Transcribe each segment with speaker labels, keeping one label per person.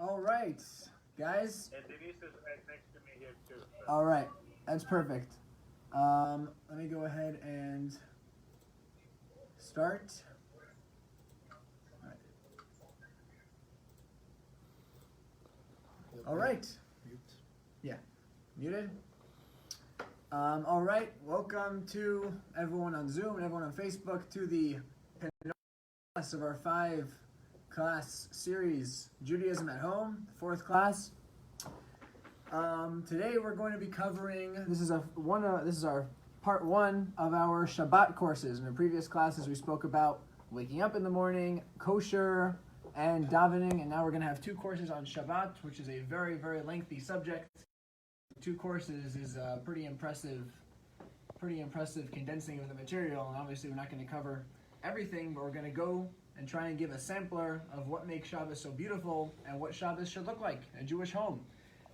Speaker 1: All right, guys.
Speaker 2: And Denise is right next to me here too. So.
Speaker 1: All right, that's perfect. Let me go ahead and start. All right. Yeah, muted. All right, welcome to everyone on Zoom and everyone on Facebook to the class of our 5-class series, Judaism at Home, 4th class. Today we're going to be covering, this is our part 1 of our Shabbat courses. In the previous classes we spoke about waking up in the morning, kosher, and davening, and now we're going to have 2 courses on Shabbat, which is a very, very lengthy subject. 2 courses is a pretty impressive condensing of the material, and obviously we're not going to cover everything, but we're going to go and try and give a sampler of what makes Shabbos so beautiful and what Shabbos should look like in a Jewish home.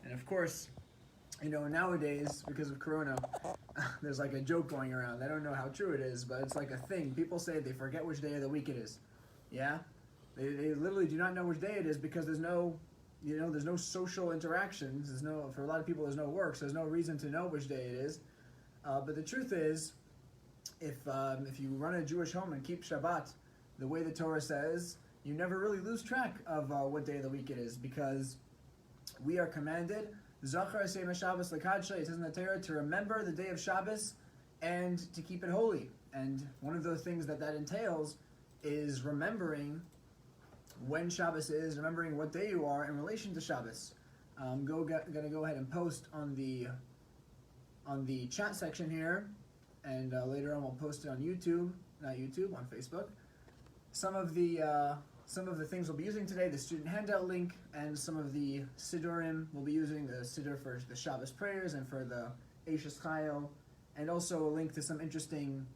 Speaker 1: And of course, nowadays, because of Corona, there's like a joke going around. I don't know how true it is, but it's like a thing. People say they forget which day of the week it is. Yeah? They literally do not know which day it is because there's no social interactions. For a lot of people, there's no work, so there's no reason to know which day it is. But the truth is, if you run a Jewish home and keep Shabbat the way the Torah says, you never really lose track of what day of the week it is, because we are commanded, Zachar Seim Shabbos Lekadsha, it says in the Torah, to remember the day of Shabbos and to keep it holy. And one of the things that entails is remembering when Shabbos is, remembering what day you are in relation to Shabbos. I'm going to go ahead and post on the chat section here, and later on we'll post it on on Facebook. Some of the things we'll be using today, the student handout link, and some of the Siddurim we'll be using, the Siddur for the Shabbos prayers and for the Eishes Chayil, and also a link to some interesting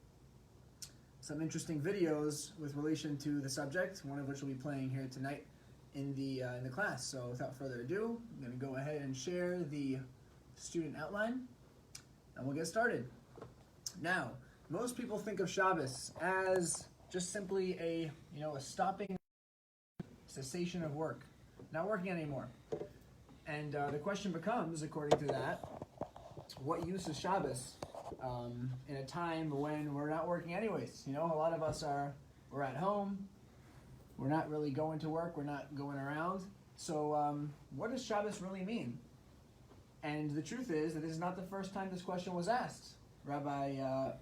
Speaker 1: videos with relation to the subject, one of which we'll be playing here tonight in the class. So without further ado, I'm going to go ahead and share the student outline, and we'll get started. Now, most people think of Shabbos as just simply a stopping, cessation of work, not working anymore. And the question becomes, according to that, what use is Shabbos in a time when we're not working anyways? A lot of us we're at home, we're not really going to work, we're not going around. So what does Shabbos really mean? And the truth is that this is not the first time this question was asked. Rabbi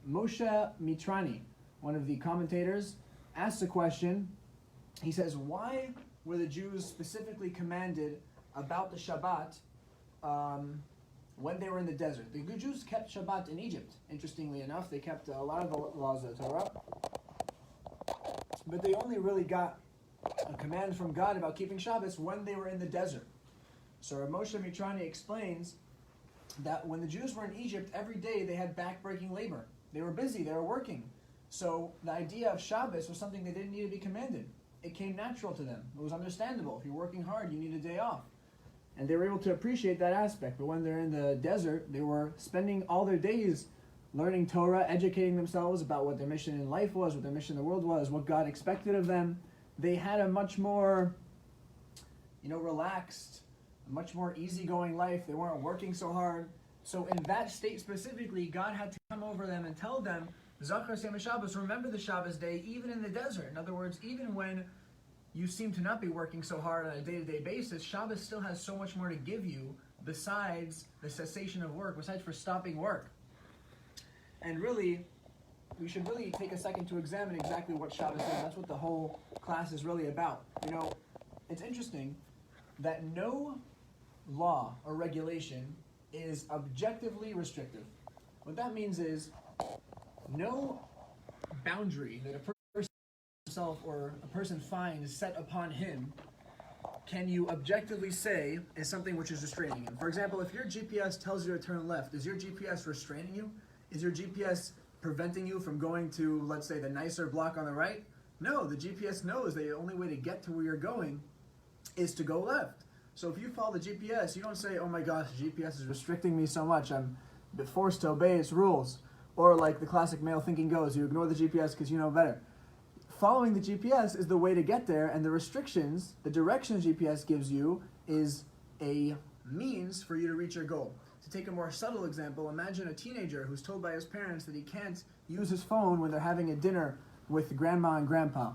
Speaker 1: Moshe Mitrani, one of the commentators, asked the question. He says, why were the Jews specifically commanded about the Shabbat when they were in the desert? The Jews kept Shabbat in Egypt. Interestingly enough, they kept a lot of the laws of the Torah, but they only really got a command from God about keeping Shabbos when they were in the desert. So Moshe Mitrani explains that when the Jews were in Egypt, every day they had back-breaking labor. They were busy, they were working. So the idea of Shabbos was something they didn't need to be commanded. It came natural to them. It was understandable. If you're working hard, you need a day off. And they were able to appreciate that aspect. But when they're in the desert, they were spending all their days learning Torah, educating themselves about what their mission in life was, what their mission in the world was, what God expected of them. They had a much more, relaxed, much more easygoing life. They weren't working so hard. So in that state specifically, God had to come over them and tell them, Zachar Seim Shabbos, remember the Shabbos day even in the desert. In other words, even when you seem to not be working so hard on a day-to-day basis, Shabbos still has so much more to give you besides the cessation of work, besides for stopping work. And really, we should really take a second to examine exactly what Shabbos is. That's what the whole class is really about. It's interesting that no law or regulation is objectively restrictive. What that means is no boundary that a person himself or a person finds set upon him can you objectively say is something which is restraining him. For example, if your GPS tells you to turn left, is your GPS restraining you? Is your GPS preventing you from going to, let's say, the nicer block on the right? No, the GPS knows that the only way to get to where you're going is to go left. So if you follow the GPS, you don't say, oh my gosh, the GPS is restricting me so much, I'm forced to obey its rules. Or like the classic male thinking goes, you ignore the GPS because you know better. following the GPS is the way to get there, and the restrictions, the directions GPS gives you, is a means for you to reach your goal. To take a more subtle example, imagine a teenager who's told by his parents that he can't use his phone when they're having a dinner with grandma and grandpa.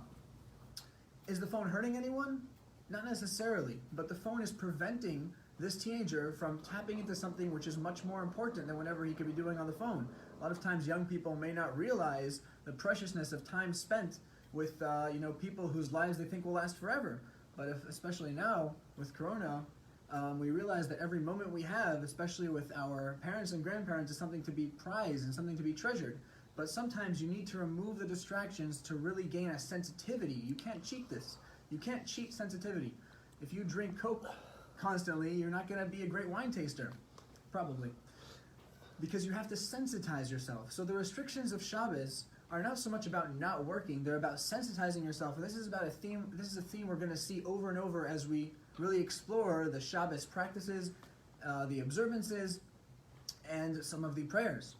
Speaker 1: Is the phone hurting anyone? Not necessarily, but the phone is preventing this teenager from tapping into something which is much more important than whatever he could be doing on the phone. A lot of times young people may not realize the preciousness of time spent with people whose lives they think will last forever. But especially now with Corona, we realize that every moment we have, especially with our parents and grandparents, is something to be prized and something to be treasured. But sometimes you need to remove the distractions to really gain a sensitivity. You can't cheat this. You can't cheat sensitivity. If you drink Coke constantly, you're not going to be a great wine taster, probably, because you have to sensitize yourself. So the restrictions of Shabbos are not so much about not working, they're about sensitizing yourself. And this is about a theme we're going to see over and over as we really explore the Shabbos practices, the observances, and some of the prayers.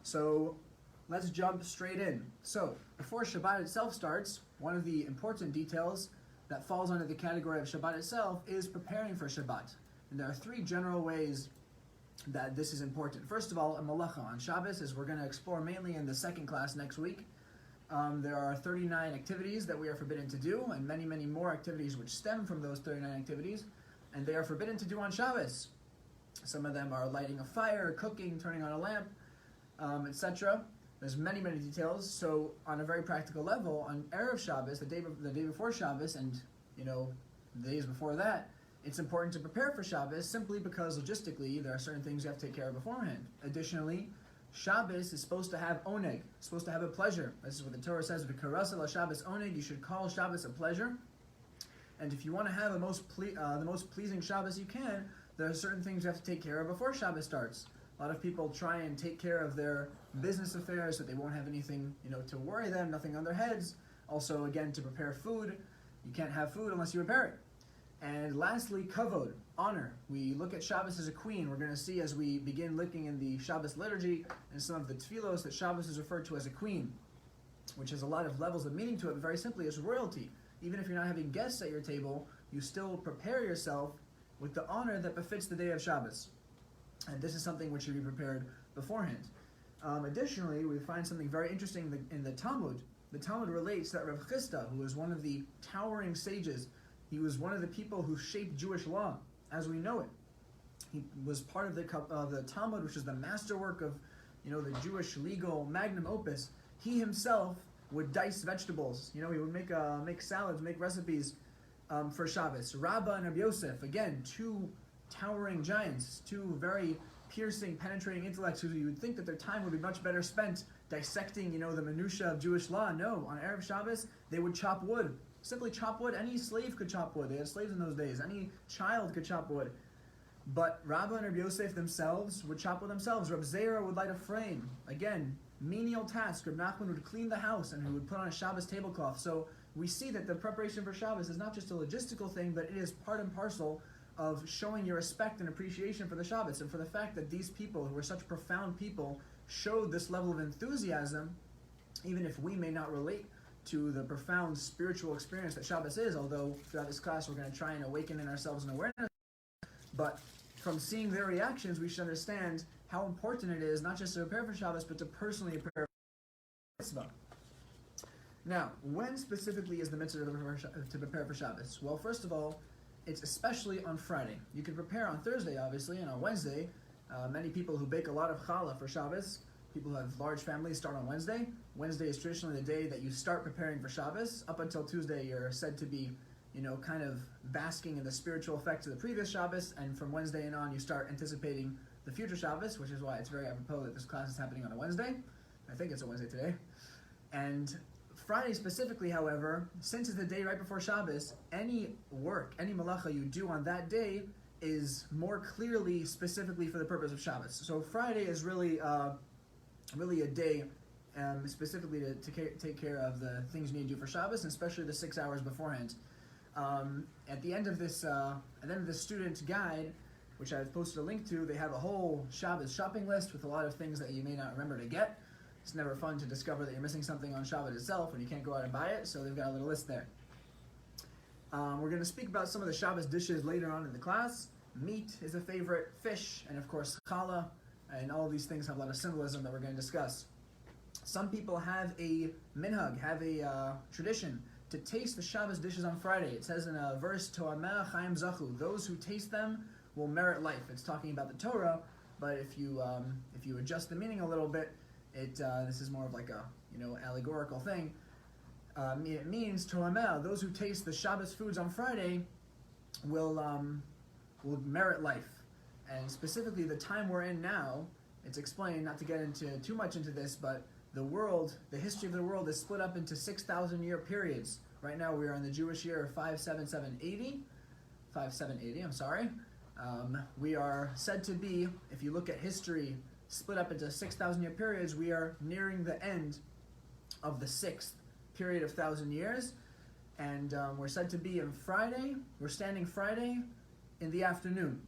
Speaker 1: So let's jump straight in. So before Shabbat itself starts, one of the important details that falls under the category of Shabbat itself is preparing for Shabbat. And there are three general ways that this is important. First of all, a malacha on Shabbos, as we're going to explore mainly in the second class next week. There are 39 activities that we are forbidden to do, and many, many more activities which stem from those 39 activities, and they are forbidden to do on Shabbos. Some of them are lighting a fire, cooking, turning on a lamp, etc. There's many, many details. So on a very practical level, on Erev Shabbos, the day before Shabbos, and the days before that, it's important to prepare for Shabbos simply because logistically there are certain things you have to take care of beforehand. Additionally, Shabbos is supposed to have oneg, supposed to have a pleasure. This is what the Torah says, "V'karasa la Shabbos oneg," you should call Shabbos a pleasure. And if you want to have the most pleasing Shabbos you can, there are certain things you have to take care of before Shabbos starts. A lot of people try and take care of their business affairs so they won't have anything, to worry them, nothing on their heads. Also, again, to prepare food, you can't have food unless you prepare it. And lastly, kavod, honor. We look at Shabbos as a queen. We're going to see as we begin looking in the Shabbos liturgy and some of the tefillos that Shabbos is referred to as a queen, which has a lot of levels of meaning to it, but very simply as royalty. Even if you're not having guests at your table, you still prepare yourself with the honor that befits the day of Shabbos. And this is something which should be prepared beforehand. Additionally, we find something very interesting in the Talmud. The Talmud relates that Rav Chisda, who was one of the towering sages, he was one of the people who shaped Jewish law as we know it. He was part of the Talmud, which is the masterwork of the Jewish legal magnum opus. He himself would dice vegetables. He would make salads, make recipes for Shabbos. Rabbah and Rabbi Yosef, again, two towering giants, two very piercing, penetrating intellects who you would think that their time would be much better spent dissecting, the minutiae of Jewish law. No, on Erev Shabbos, they would chop wood. Simply chop wood. Any slave could chop wood. They had slaves in those days. Any child could chop wood. But Rabbah and Rabbi Yosef themselves would chop wood themselves. Reb Zera would light a flame. Again, menial task. Reb Nachman would clean the house and he would put on a Shabbos tablecloth. So we see that the preparation for Shabbos is not just a logistical thing, but it is part and parcel of showing your respect and appreciation for the Shabbos and for the fact that these people, who were such profound people, showed this level of enthusiasm, even if we may not relate to the profound spiritual experience that Shabbos is, although throughout this class we're going to try and awaken in ourselves an awareness. But from seeing their reactions, we should understand how important it is not just to prepare for Shabbos, but to personally prepare for mitzvah. Now, when specifically is the mitzvah to prepare for Shabbos? Well, first of all, it's especially on Friday. You can prepare on Thursday, obviously, and on Wednesday. Many people who bake a lot of Khala for Shabbos, people who have large families, start on Wednesday. Wednesday is traditionally the day that you start preparing for Shabbos. Up until Tuesday, you're said to be, kind of basking in the spiritual effects of the previous Shabbos, and from Wednesday and on, you start anticipating the future Shabbos, which is why it's very apropos that this class is happening on a Wednesday. I think it's a Wednesday today. And Friday specifically, however, since it's the day right before Shabbos, any work, any malacha you do on that day is more clearly specifically for the purpose of Shabbos. So Friday is really a day specifically to take care of the things you need to do for Shabbos, and especially the 6 hours beforehand. At the end of this student guide, which I've posted a link to, they have a whole Shabbos shopping list with a lot of things that you may not remember to get. it's never fun to discover that you're missing something on Shabbat itself when you can't go out and buy it, so they've got a little list there. We're going to speak about some of the Shabbos dishes later on in the class. Meat is a favorite, fish, and of course Khala, and all these things have a lot of symbolism that we're going to discuss. Some people have a minhag, have a tradition to taste the Shabbos dishes on Friday. It says in a verse, To'ameh Chaim Zachu, those who taste them will merit life. It's talking about the Torah, but if you adjust the meaning a little bit, this is more of like a allegorical thing. It means To'ameh, those who taste the Shabbos foods on Friday will merit life. And specifically the time we're in now, it's explained, not to get into too much into this, but the history of the world is split up into 6,000 year periods. Right now we are in the Jewish year of 5780, I'm sorry. We are said to be, if you look at history, split up into 6,000 year periods, we are nearing the end of the 6th period of 1,000 years. And we're said to be we're standing Friday in the afternoon,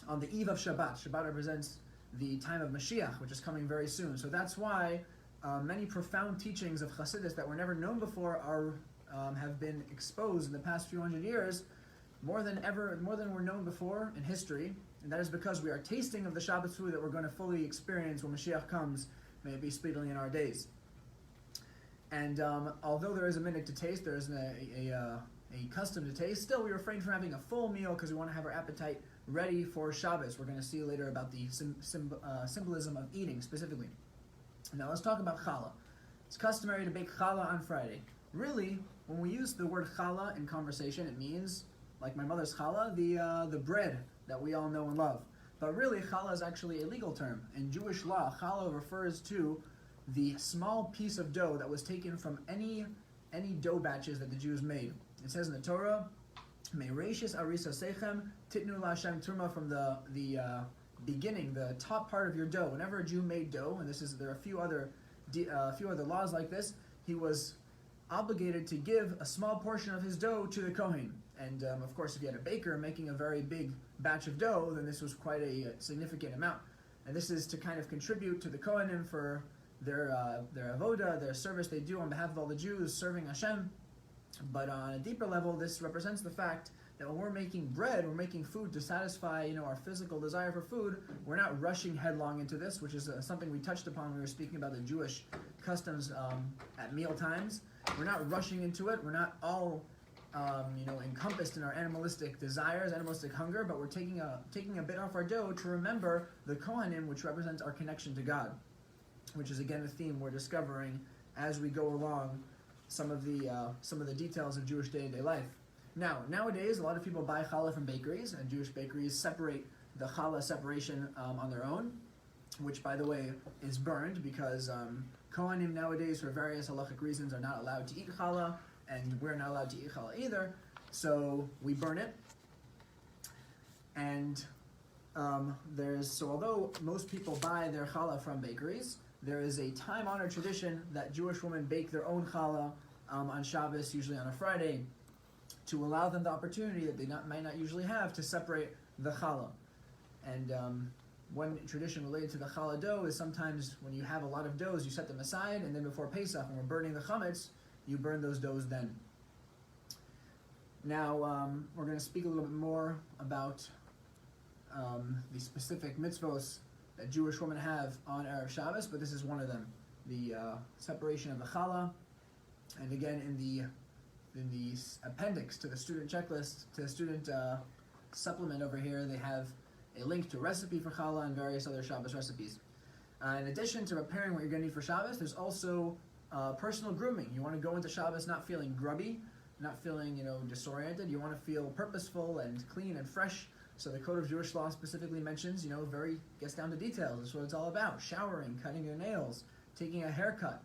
Speaker 1: on the eve of Shabbat. Shabbat represents the time of Mashiach, which is coming very soon. So that's why many profound teachings of Chassidus that were never known before have been exposed in the past few hundred years, more than were known before in history. And that is because we are tasting of the Shabbos food that we're going to fully experience when Mashiach comes, may it be speedily in our days. And although there is a minute to taste, there is a custom to taste, still we refrain from having a full meal because we want to have our appetite ready for Shabbos. We're going to see later about the symbolism of eating specifically. Now let's talk about Khala. It's customary to bake Khala on Friday. Really, when we use the word Khala in conversation, it means, like my mother's Khala, the bread that we all know and love. But really, Khala is actually a legal term. In Jewish law, Khala refers to the small piece of dough that was taken from any dough batches that the Jews made. It says in the Torah, Me'reishis arisa sechem titnu la'Hashem turma, from the beginning, the top part of your dough. Whenever a Jew made dough, and there are a few other laws like this, he was obligated to give a small portion of his dough to the Kohen. And of course, if you had a baker making a very big batch of dough, then this was quite a significant amount. And this is to kind of contribute to the Kohanim for their avoda, their service they do on behalf of all the Jews serving Hashem. But on a deeper level, this represents the fact that when we're making bread, we're making food to satisfy our physical desire for food. We're not rushing headlong into this, which is something we touched upon when we were speaking about the Jewish customs at meal times. We're not rushing into it. We're not all encompassed in our animalistic desires, animalistic hunger, but we're taking a bit off our dough to remember the Kohanim, which represents our connection to God, which is again a theme we're discovering as we go along some of the details of Jewish day-to-day life. Now, nowadays, a lot of people buy challah from bakeries, and Jewish bakeries separate the challah separation on their own, which, by the way, is burned because Kohanim nowadays, for various halachic reasons, are not allowed to eat challah, and we're not allowed to eat challah either, so we burn it. And although most people buy their challah from bakeries, there is a time-honored tradition that Jewish women bake their own challah on Shabbos, usually on a Friday, to allow them the opportunity that they might not usually have to separate the challah. And one tradition related to the challah dough is sometimes when you have a lot of doughs, you set them aside, and then before Pesach, when we're burning the chametz, you burn those doughs then. Now, we're going to speak a little bit more about the specific mitzvos that Jewish women have on Erev Shabbos, but this is one of them, the separation of the challah. And again, in the appendix to the student checklist, to the student supplement over here, they have a link to a recipe for challah and various other Shabbos recipes. In addition to preparing what you're going to need for Shabbos, there's also personal grooming. You want to go into Shabbos not feeling grubby, not feeling disoriented. You want to feel purposeful and clean and fresh. So the Code of Jewish Law specifically mentions, gets down to details. That's what it's all about. Showering, cutting your nails, taking a haircut.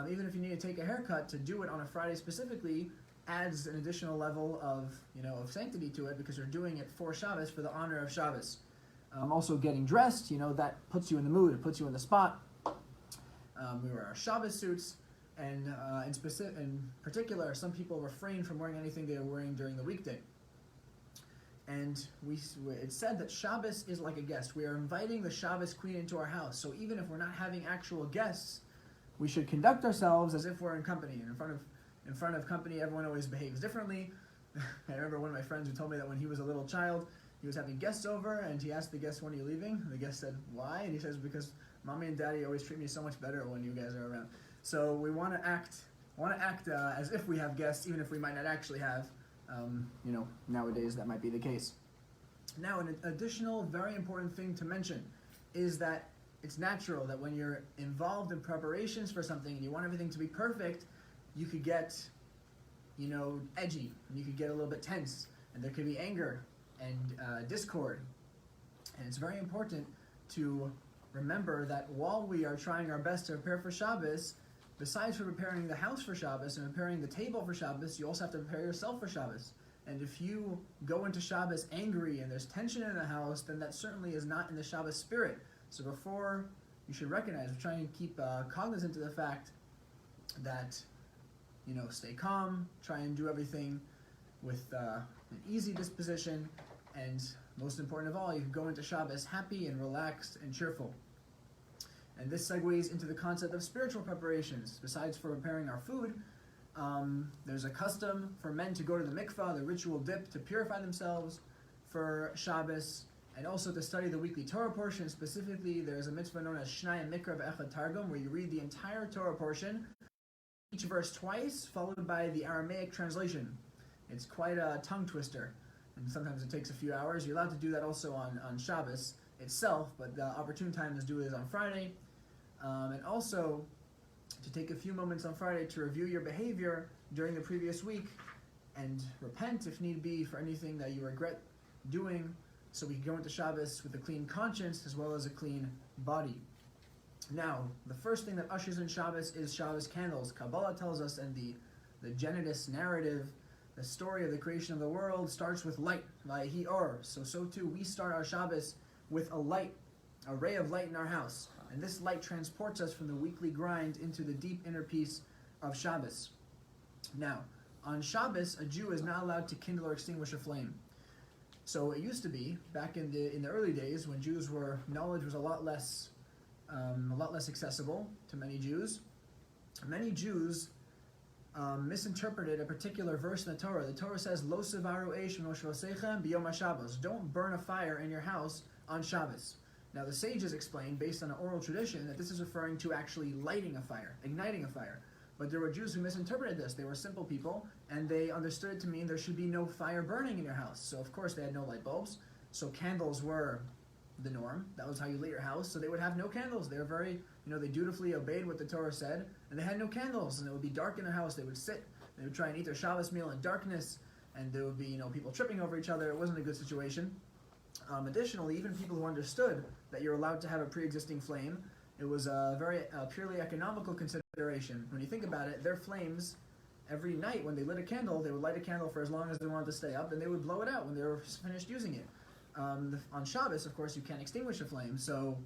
Speaker 1: Even if you need to take a haircut, to do it on a Friday specifically adds an additional level of sanctity to it, because you're doing it for Shabbos, for the honor of Shabbos. Also getting dressed, that puts you in the mood, it puts you in the spot. We wear our Shabbos suits, and in particular, some people refrain from wearing anything they are wearing during the weekday. And it's said that Shabbos is like a guest. We are inviting the Shabbos queen into our house. So even if we're not having actual guests, we should conduct ourselves as if we're in company. And in front of company, everyone always behaves differently. I remember one of my friends who told me that when he was a little child, he was having guests over, and he asked the guest, "When are you leaving?" And the guest said, "Why?" And he says, "Because mommy and daddy always treat me so much better when you guys are around." So we want to act as if we have guests, even if we might not actually have. Nowadays that might be the case. Now, an additional very important thing to mention is that it's natural that when you're involved in preparations for something and you want everything to be perfect, you could get, edgy, and you could get a little bit tense, and there could be anger and discord. And it's very important to remember that while we are trying our best to prepare for Shabbos, besides for preparing the house for Shabbos and preparing the table for Shabbos, you also have to prepare yourself for Shabbos. And if you go into Shabbos angry and there's tension in the house, then that certainly is not in the Shabbos spirit. So before, you should recognize, we're trying to keep cognizant of the fact that, stay calm, try and do everything with an easy disposition, and most important of all, you can go into Shabbos happy and relaxed and cheerful. And this segues into the concept of spiritual preparations. Besides for preparing our food, there's a custom for men to go to the mikvah, the ritual dip, to purify themselves for Shabbos, and also to study the weekly Torah portion. Specifically, there's a mitzvah known as Shnai Mikra V'Echad Targum, where you read the entire Torah portion, each verse twice, followed by the Aramaic translation. It's quite a tongue twister, and sometimes it takes a few hours. You're allowed to do that also on Shabbos itself, but the opportune time to do it is on Friday. And also to take a few moments on Friday to review your behavior during the previous week and repent if need be for anything that you regret doing, so we can go into Shabbos with a clean conscience as well as a clean body. Now, the first thing that ushers in Shabbos is Shabbos Candles. Kabbalah tells us, and the Genesis narrative, the story of the creation of the world, starts with light, Vayehi Or. So too we start our Shabbos with a light, a ray of light in our house. And this light transports us from the weekly grind into the deep inner peace of Shabbos. Now, on Shabbos, a Jew is not allowed to kindle or extinguish a flame. So it used to be, back in the early days, when knowledge was a lot less accessible to many Jews. Many Jews misinterpreted a particular verse in the Torah. The Torah says, "Lo sevaru eish moshavosechem biyom haShabbos." Don't burn a fire in your house on Shabbos. Now, the sages explained, based on an oral tradition, that this is referring to actually lighting a fire, igniting a fire. But there were Jews who misinterpreted this. They were simple people, and they understood it to mean there should be no fire burning in your house. So, of course, they had no light bulbs. So candles were the norm. That was how you lit your house. So they would have no candles. They were very, they dutifully obeyed what the Torah said, and they had no candles, and it would be dark in their house. They would sit, they would try and eat their Shabbos meal in darkness, and there would be, people tripping over each other. It wasn't a good situation. Additionally, even people who understood that you're allowed to have a pre-existing flame, it was a very purely economical consideration. When you think about it, their flames, every night when they lit a candle, they would light a candle for as long as they wanted to stay up, and they would blow it out when they were finished using it. On Shabbos, of course, you can't extinguish a flame, so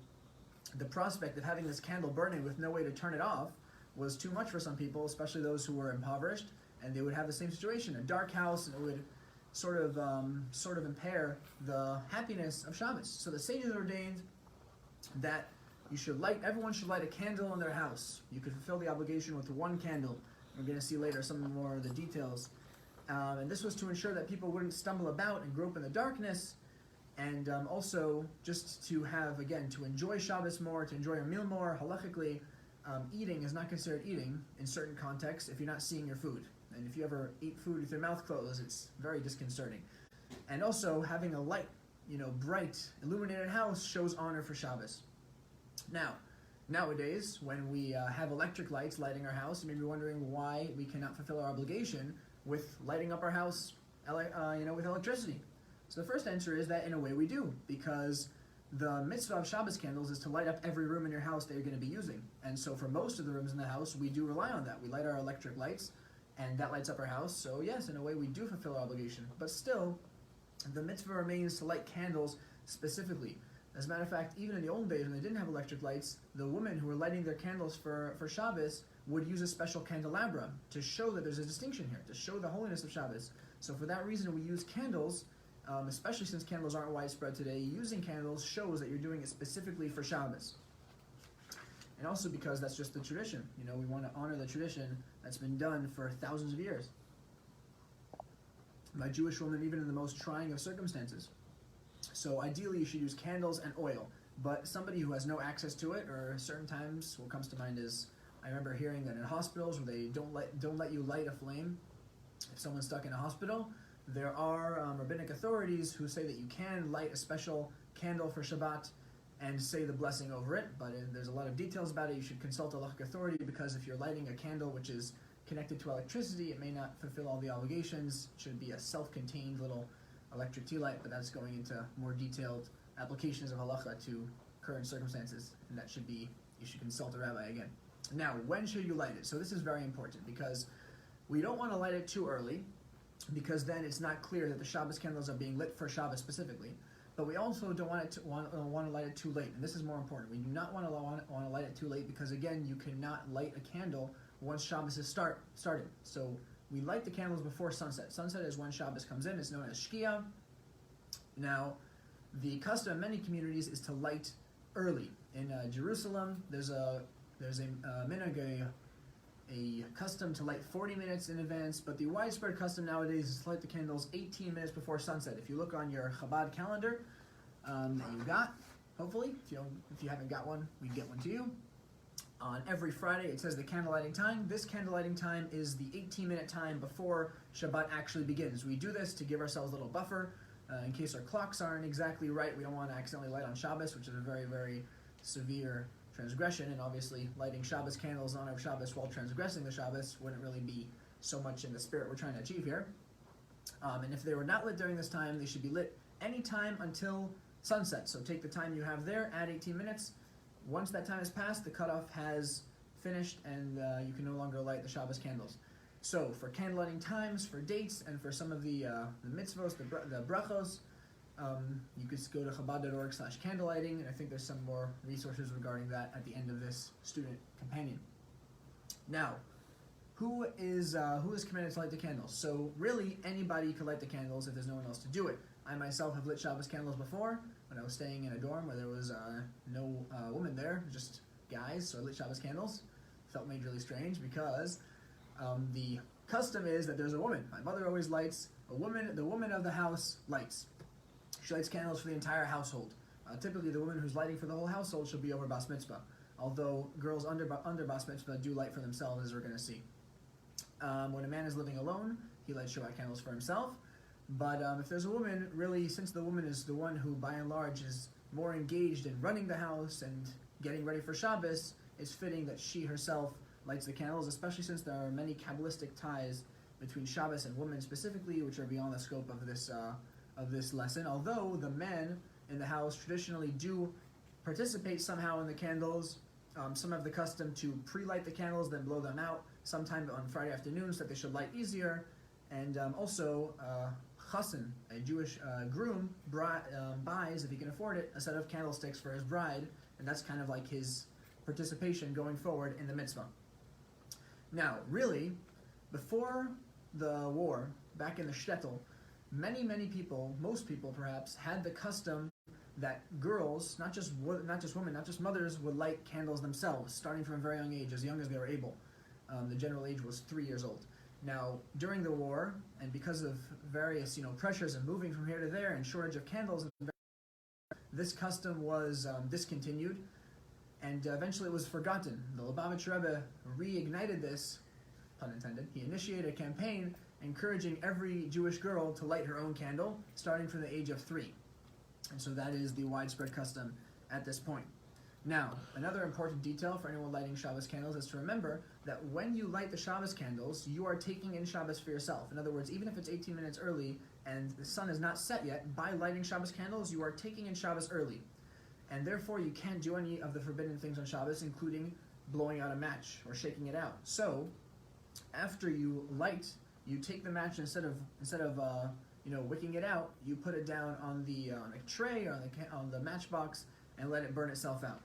Speaker 1: the prospect of having this candle burning with no way to turn it off was too much for some people, especially those who were impoverished, and they would have the same situation, a dark house, and it would sort of impair the happiness of Shabbos. So the sages ordained that everyone should light a candle in their house. You could fulfill the obligation with one candle. We're going to see later some more of the details. And this was to ensure that people wouldn't stumble about and grope in the darkness, and also just to have, again, to enjoy Shabbos more, to enjoy a meal more. Halachically, eating is not considered eating in certain contexts if you're not seeing your food. And if you ever eat food with your mouth closed, it's very disconcerting. And also, having a light, bright, illuminated house shows honor for Shabbos. Now, nowadays, when we have electric lights lighting our house, you may be wondering why we cannot fulfill our obligation with lighting up our house, with electricity. So the first answer is that in a way we do, because the mitzvah of Shabbos candles is to light up every room in your house that you're going to be using. And so for most of the rooms in the house, we do rely on that. We light our electric lights, and that lights up our house. So yes, in a way we do fulfill our obligation. But still, the mitzvah remains to light candles specifically. As a matter of fact, even in the old days when they didn't have electric lights, the women who were lighting their candles for Shabbos would use a special candelabra to show that there's a distinction here, to show the holiness of Shabbos. So for that reason we use candles, especially since candles aren't widespread today. Using candles shows that you're doing it specifically for Shabbos. and also because that's just the tradition. We want to honor the tradition that's been done for thousands of years by Jewish women, even in the most trying of circumstances. So ideally you should use candles and oil, but somebody who has no access to it, or certain times, what comes to mind is, I remember hearing that in hospitals where they don't let you light a flame if someone's stuck in a hospital, there are rabbinic authorities who say that you can light a special candle for Shabbat and say the blessing over it, but there's a lot of details about it. You should consult a halachic authority, because if you're lighting a candle which is connected to electricity, it may not fulfill all the obligations. It should be a self-contained little electric tea light, but that's going into more detailed applications of halacha to current circumstances, and that should be, you should consult a rabbi again. Now, when should you light it? So this is very important, because we don't want to light it too early, because then it's not clear that the Shabbos candles are being lit for Shabbos specifically. But we also don't want to light it too late, and this is more important. We do not want to light it too late, because again, you cannot light a candle once Shabbos is started. So we light the candles before sunset. Sunset is when Shabbos comes in. It's known as Shkia. Now, the custom in many communities is to light early. In Jerusalem, there's a minhag, a custom to light 40 minutes in advance, but the widespread custom nowadays is to light the candles 18 minutes before sunset. If you look on your Chabad calendar that you got, hopefully, if you haven't got one, we can get one to you. On every Friday, it says the candlelighting time. This candlelighting time is the 18-minute time before Shabbat actually begins. We do this to give ourselves a little buffer in case our clocks aren't exactly right. We don't want to accidentally light on Shabbos, which is a very, very severe transgression, and obviously lighting Shabbos candles on our Shabbos while transgressing the Shabbos wouldn't really be so much in the spirit we're trying to achieve here. And if they were not lit during this time, they should be lit any time until sunset. So take the time you have there, add 18 minutes. Once that time has passed, the cutoff has finished, and you can no longer light the Shabbos candles. So for candlelighting times, for dates, and for some of the mitzvos, the brachos, you could go to chabad.org/candlelighting, and I think there's some more resources regarding that at the end of this student companion. Now, who is commanded to light the candles? So really, anybody could light the candles if there's no one else to do it. I myself have lit Shabbos candles before when I was staying in a dorm where there was no woman there, just guys, so I lit Shabbos candles. Felt majorly strange because the custom is that there's a woman. My mother always lights a woman. The woman of the house lights. She lights candles for the entire household. Typically, the woman who's lighting for the whole household should be over Bas Mitzvah, although girls under Bas Mitzvah do light for themselves, as we're going to see. When a man is living alone, he lights Shabbat candles for himself. But if there's a woman, really, since the woman is the one who, by and large, is more engaged in running the house and getting ready for Shabbos, it's fitting that she herself lights the candles, especially since there are many Kabbalistic ties between Shabbos and women specifically, which are beyond the scope of this lesson. Although the men in the house traditionally do participate somehow in the candles. Some have the custom to pre-light the candles, then blow them out sometime on Friday afternoon so that they should light easier. And also, chassan, a Jewish groom, buys, if he can afford it, a set of candlesticks for his bride, and that's kind of like his participation going forward in the mitzvah. Now, really, before the war, back in the shtetl, many people, most people perhaps, had the custom that girls, not just women, not just mothers, would light candles themselves, starting from a very young age, as young as they were able. The general age was 3 years old. Now, during the war, and because of various pressures and moving from here to there and shortage of candles, this custom was discontinued, and eventually it was forgotten. The Lubavitch Rebbe reignited this, pun intended. He initiated a campaign encouraging every Jewish girl to light her own candle, starting from the age of 3. And so that is the widespread custom at this point. Now, another important detail for anyone lighting Shabbos candles is to remember that when you light the Shabbos candles, you are taking in Shabbos for yourself. In other words, even if it's 18 minutes early and the sun is not set yet, by lighting Shabbos candles, you are taking in Shabbos early. And therefore, you can't do any of the forbidden things on Shabbos, including blowing out a match or shaking it out. So, after you light, you take the match instead of wicking it out, you put it down on a tray or on the matchbox and let it burn itself out.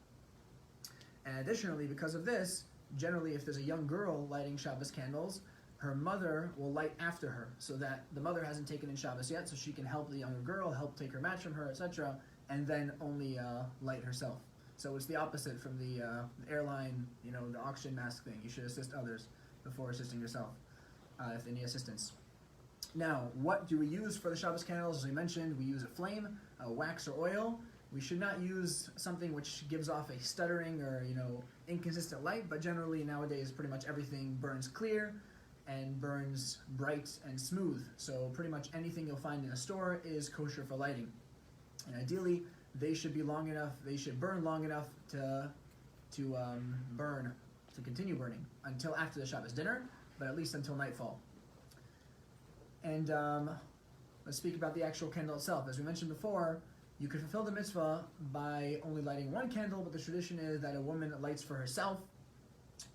Speaker 1: And additionally, because of this, generally if there's a young girl lighting Shabbos candles, her mother will light after her, so that the mother hasn't taken in Shabbos yet, so she can help the younger girl, help take her match from her, etc., and then only light herself. So it's the opposite from the airline, the oxygen mask thing. You should assist others before assisting yourself if they need assistance. Now, what do we use for the Shabbos candles? As we mentioned, we use a flame, wax or oil. We should not use something which gives off a stuttering or inconsistent light, but generally nowadays pretty much everything burns clear and burns bright and smooth. So pretty much anything you'll find in a store is kosher for lighting. And ideally, they should be long enough, they should burn long enough to continue burning until after the Shabbos dinner, but at least until nightfall. And let's speak about the actual candle itself. As we mentioned before, you could fulfill the mitzvah by only lighting one candle, but the tradition is that a woman lights for herself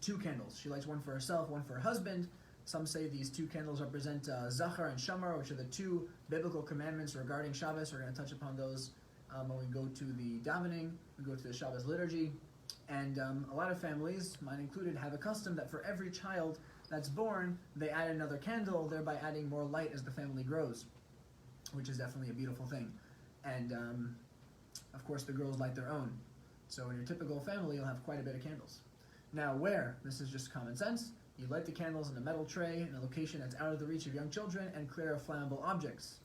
Speaker 1: 2 candles. She lights one for herself, one for her husband. Some say these 2 candles represent Zachar and Shamar, which are the 2 biblical commandments regarding Shabbos. We're going to touch upon those when we go to the davening, we go to the Shabbos liturgy. And a lot of families, mine included, have a custom that for every child that's born, they add another candle, thereby adding more light as the family grows, which is definitely a beautiful thing. And of course the girls light their own. So in your typical family, you'll have quite a bit of candles. Now where? This is just common sense. You light the candles in a metal tray in a location that's out of the reach of young children and clear of flammable objects.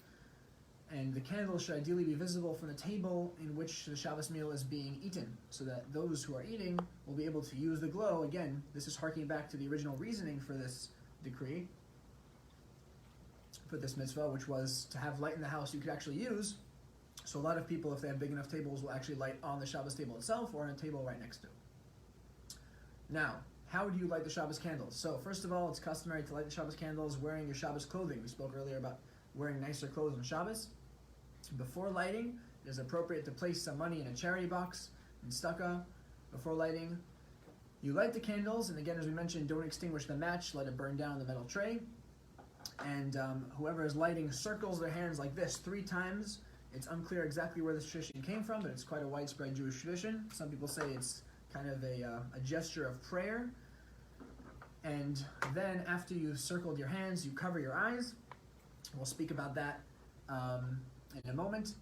Speaker 1: And the candles should ideally be visible from the table in which the Shabbos meal is being eaten, so that those who are eating will be able to use the glow. Again, this is harking back to the original reasoning for this decree, for this mitzvah, which was to have light in the house you could actually use. So a lot of people, if they have big enough tables, will actually light on the Shabbos table itself or on a table right next to it. Now, how do you light the Shabbos candles? So first of all, it's customary to light the Shabbos candles wearing your Shabbos clothing. We spoke earlier about wearing nicer clothes on Shabbos. Before lighting, it is appropriate to place some money in a charity box in stucco. Before lighting, you light the candles, and again, as we mentioned, don't extinguish the match, let it burn down in the metal tray. And whoever is lighting circles their hands like this 3 times. It's unclear exactly where this tradition came from, but it's quite a widespread Jewish tradition. Some people say it's kind of a gesture of prayer. And then after you've circled your hands, you cover your eyes. We'll speak about that in a moment.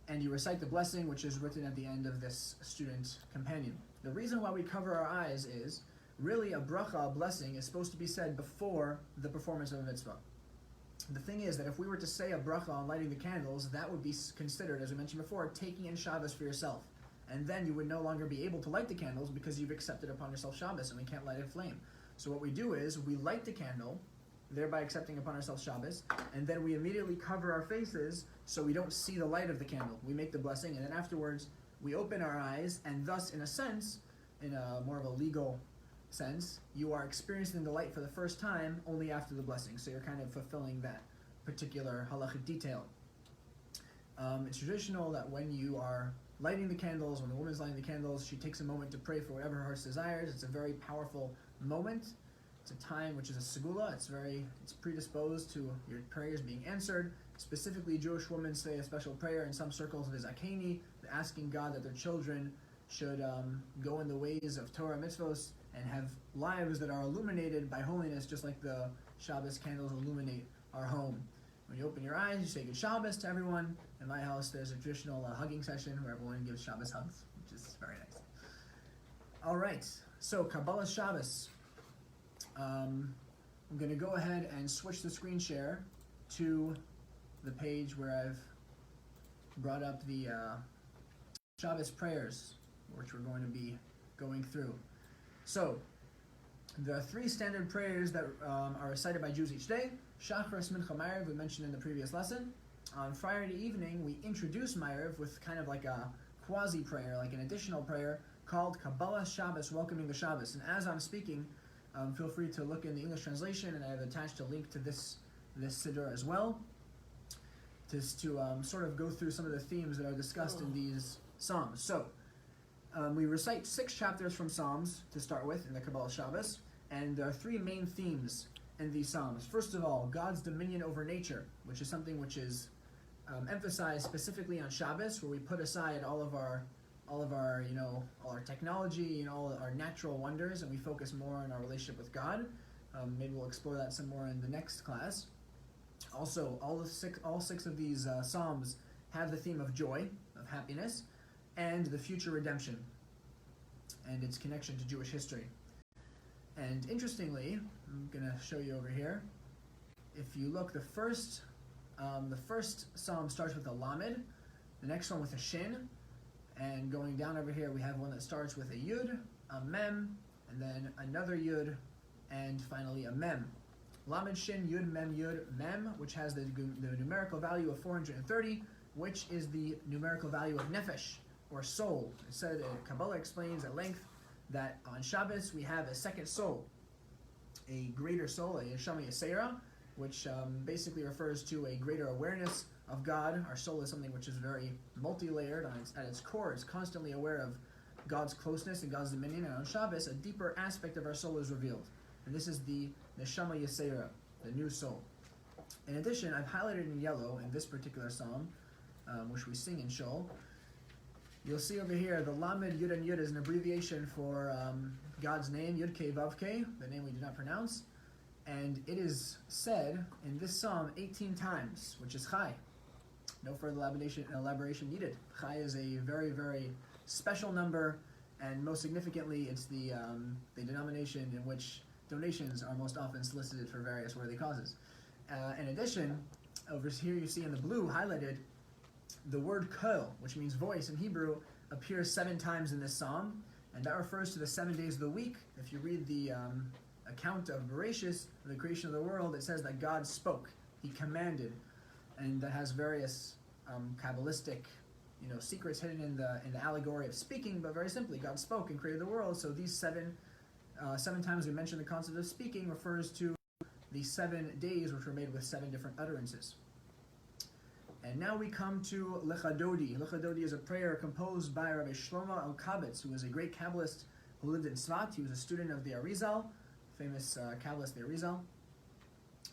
Speaker 1: And you recite the blessing, which is written at the end of this student companion. The reason why we cover our eyes is really a bracha, a blessing, is supposed to be said before the performance of a mitzvah. The thing is that if we were to say a bracha on lighting the candles, that would be considered, as we mentioned before, taking in Shabbos for yourself. And then you would no longer be able to light the candles because you've accepted upon yourself Shabbos, and we can't light a flame. So what we do is we light the candle, thereby accepting upon ourselves Shabbos, and then we immediately cover our faces so we don't see the light of the candle. We make the blessing, and then afterwards we open our eyes, and thus, in a sense, in a more of a legal sense, you are experiencing the light for the first time only after the blessing. So you're kind of fulfilling that particular halachic detail. It's traditional that when you are lighting the candles, when the woman is lighting the candles, she takes a moment to pray for whatever her heart desires. It's a very powerful moment. It's a time which is a segula. It's predisposed to your prayers being answered. Specifically, Jewish women say a special prayer in some circles of Zakeni, asking God that their children should go in the ways of Torah mitzvos and have lives that are illuminated by holiness, just like the Shabbos candles illuminate our home. When you open your eyes, you say good Shabbos to everyone. In my house, there's a traditional hugging session where everyone gives Shabbos hugs, which is very nice. All right, so Kabbalah Shabbos. I'm going to go ahead and switch the screen share to the page where I've brought up the Shabbos prayers, which we're going to be going through. So, there are 3 standard prayers that are recited by Jews each day. Shacharis, Mincha, Ma'ariv, we mentioned in the previous lesson. On Friday evening, we introduce Ma'ariv with kind of like a quasi-prayer, like an additional prayer called Kabbalah Shabbos, welcoming the Shabbos. And as I'm speaking, feel free to look in the English translation, and I have attached a link to this siddur as well, to sort of go through some of the themes that are discussed in these Psalms. So, we recite 6 chapters from Psalms to start with in the Kabbalah Shabbos, and there are 3 main themes in these Psalms. First of all, God's dominion over nature, which is something which is emphasized specifically on Shabbos, where we put aside all of our technology and all our natural wonders, and we focus more on our relationship with God. Maybe we'll explore that some more in the next class. Also, all 6 of these Psalms have the theme of joy, of happiness, and the future redemption. and its connection to Jewish history. And interestingly, I'm going to show you over here. If you look, the first psalm starts with a lamed, the next one with a shin, and going down over here we have one that starts with a yud, a mem, and then another yud, and finally a mem. Lamed, shin, yud, mem, which has the numerical value of 430, which is the numerical value of nefesh, or soul. It said, Kabbalah explains at length that on Shabbos we have a second soul, a greater soul, a Neshama Yesera, which basically refers to a greater awareness of God. Our soul is something which is very multi-layered. At its core, it's constantly aware of God's closeness and God's dominion. And on Shabbos, a deeper aspect of our soul is revealed. And this is the Neshama Yesera, the new soul. In addition, I've highlighted in yellow in this particular psalm, which we sing in Shul. You'll see over here the Lamed Yud and Yud is an abbreviation for God's name, Yud Kei Vav Kei, the name we do not pronounce. And it is said in this psalm 18 times, which is Chai. No further elaboration needed. Chai is a very, very special number, and most significantly, it's the denomination in which donations are most often solicited for various worthy causes. In addition, over here you see in the blue highlighted, the word kol, which means voice in Hebrew, appears 7 times in this psalm, and that refers to the 7 days of the week. If you read the account of Bereshis, the creation of the world, it says that God spoke, He commanded, and that has various Kabbalistic, secrets hidden in the allegory of speaking. But very simply, God spoke and created the world. So these 7 times we mention the concept of speaking refers to the 7 days, which were made with 7 different utterances. And now we come to Lechadodi. Lechadodi is a prayer composed by Rabbi Shlomo Alkabetz, who was a great Kabbalist who lived in Tzfat. He was a student of the Arizal, famous Kabbalist, the Arizal.